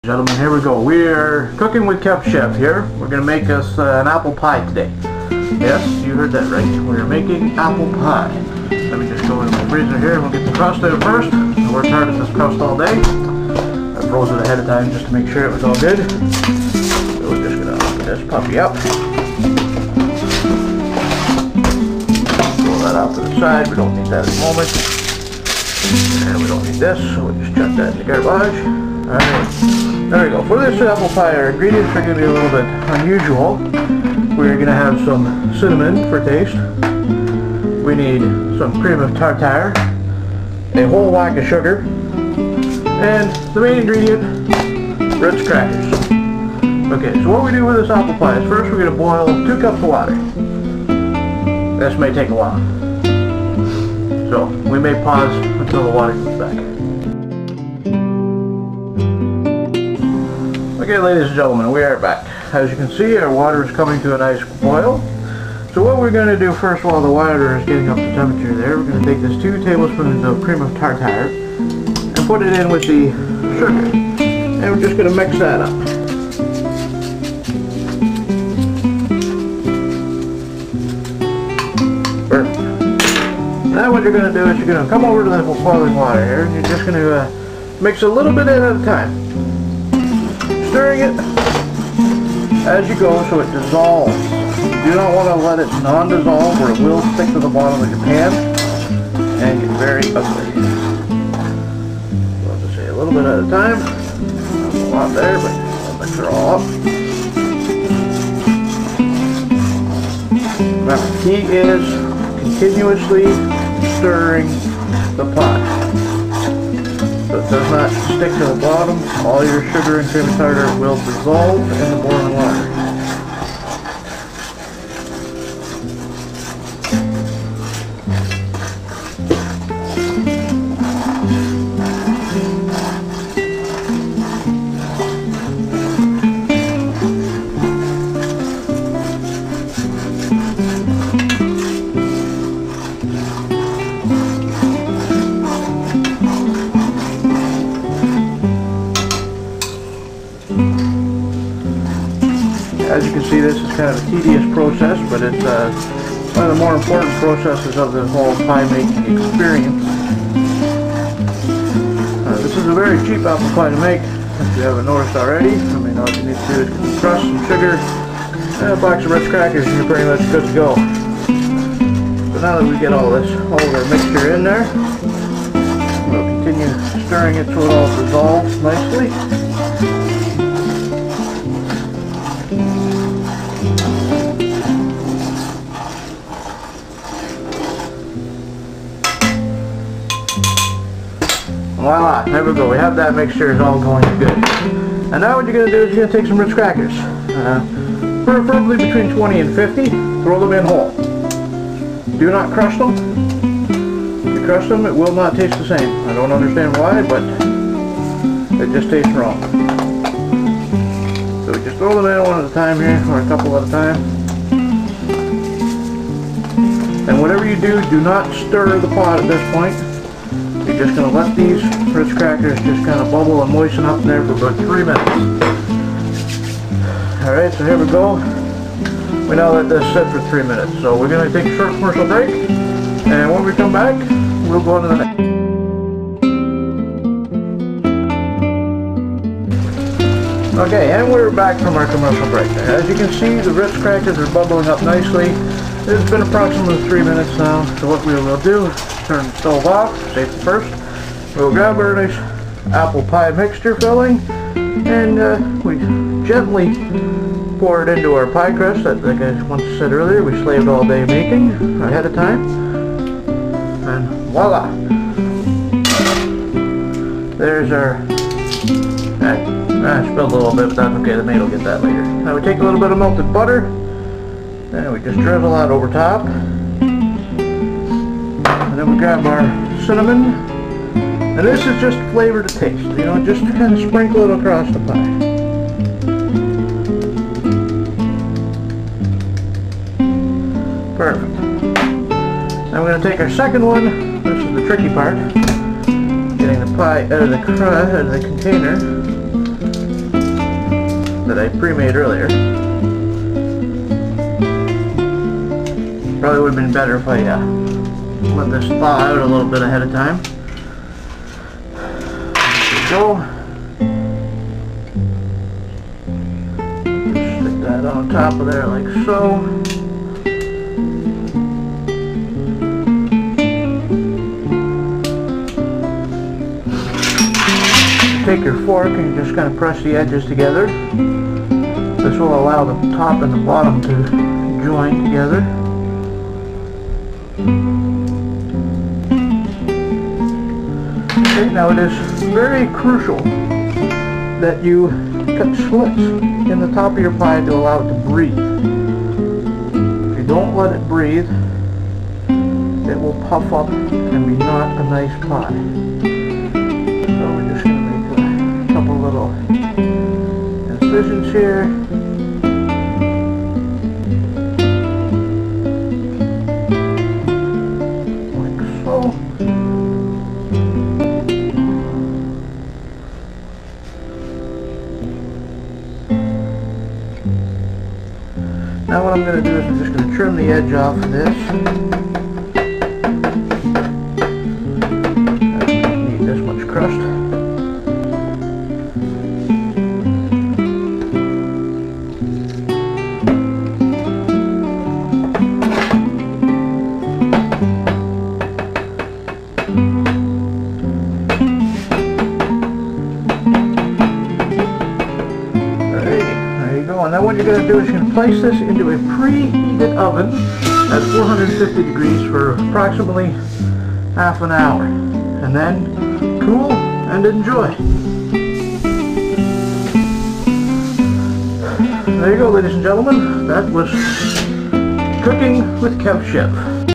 Gentlemen, here we go. We're cooking with Kev Chef here. We're going to make us an apple pie today. Yes, you heard that right. We're making apple pie. Let me just go into my freezer here and we'll get the crust out first. I worked hard at this crust all day. I froze it ahead of time just to make sure it was all good. So we're just going to open this puppy up. Pull that out to the side. We don't need that at the moment. And we don't need this, so we'll just chuck that in the garbage. Alright. There we go. For this apple pie, our ingredients are going to be a little bit unusual. We're going to have some cinnamon for taste. We need some cream of tartare, a whole whack of sugar, and the main ingredient, Ritz crackers. Okay, so what we do with this apple pie is first we're going to boil 2 cups of water. This may take a while. So, we may pause until the water comes back. Okay, ladies and gentlemen, we are back. As you can see, our water is coming to a nice boil. So what we're going to do first, while the water is getting up to temperature there, we're going to take this 2 tablespoons of cream of tartare and put it in with the sugar. And we're just going to mix that up. Perfect. Now what you're going to do is you're going to come over to the boiling water here and you're just going to mix a little bit in at a time. Stirring it as you go so it dissolves. You do not want to let it non-dissolve or it will stick to the bottom of your pan and get very ugly. So I'll just say a little bit at a time. Not a lot there, but I'll mix it all up. Now the key is continuously stirring the pot. So it does not stick to the bottom. All your sugar and cream of tartare will dissolve in the boiling water. As you can see, this is kind of a tedious process, but it's one of the more important processes of the whole pie making experience. This is a very cheap apple pie to make, if you haven't noticed already. I mean, all you need to do is get some crust, some sugar, and a box of Ritz crackers, and you're pretty much good to go. So now that we get all of our mixture in there, we'll continue stirring it so it all dissolves nicely. Voila, there we go. We have that mixture. It's all going good. And now what you're going to do is you're going to take some Ritz crackers. Preferably between 20 and 50. Throw them in whole. Do not crush them. If you crush them, it will not taste the same. I don't understand why, but it just tastes wrong. So we just throw them in one at a time here, or a couple at a time. And whatever you do, do not stir the pot at this point. You're just going to let these Ritz crackers just kind of bubble and moisten up there for about 3 minutes. Alright, so here we go. We now let this sit for 3 minutes. So we're going to take a short commercial break, and when we come back, we'll go on to the next. Okay, and we're back from our commercial break. As you can see, the Ritz crackers are bubbling up nicely. It's been approximately 3 minutes now, so what we will do is turn the stove off, safety first. We'll grab our nice apple pie mixture filling, and we gently pour it into our pie crust that, like I once said earlier, we slaved all day making ahead of time. And voila! There's our... I spilled a little bit, but that's okay, the maid will get that later. Now we take a little bit of melted butter, and we just drizzle that over top. And then we grab our cinnamon. And this is just flavor to taste. You know, just kind of sprinkle it across the pie. Perfect. Now we're going to take our second one. This is the tricky part. Getting the pie out of the container. that I pre-made earlier. Probably would have been better if I let this thaw out a little bit ahead of time. There we go. Stick that on top of there like so. Take your fork and just kind of press the edges together. This will allow the top and the bottom to join together. Okay, now it is very crucial that you cut slits in the top of your pie to allow it to breathe. If you don't let it breathe, it will puff up and be not a nice pie. So we're just going to make a couple little incisions here. Like so. Now what I'm going to do is I'm just going to trim the edge off of this. I don't need this much crust. And then what you're going to do is you're going to place this into a preheated oven at 450 degrees for approximately half an hour. And then cool and enjoy. There you go, ladies and gentlemen. That was Cooking with Kev Chef.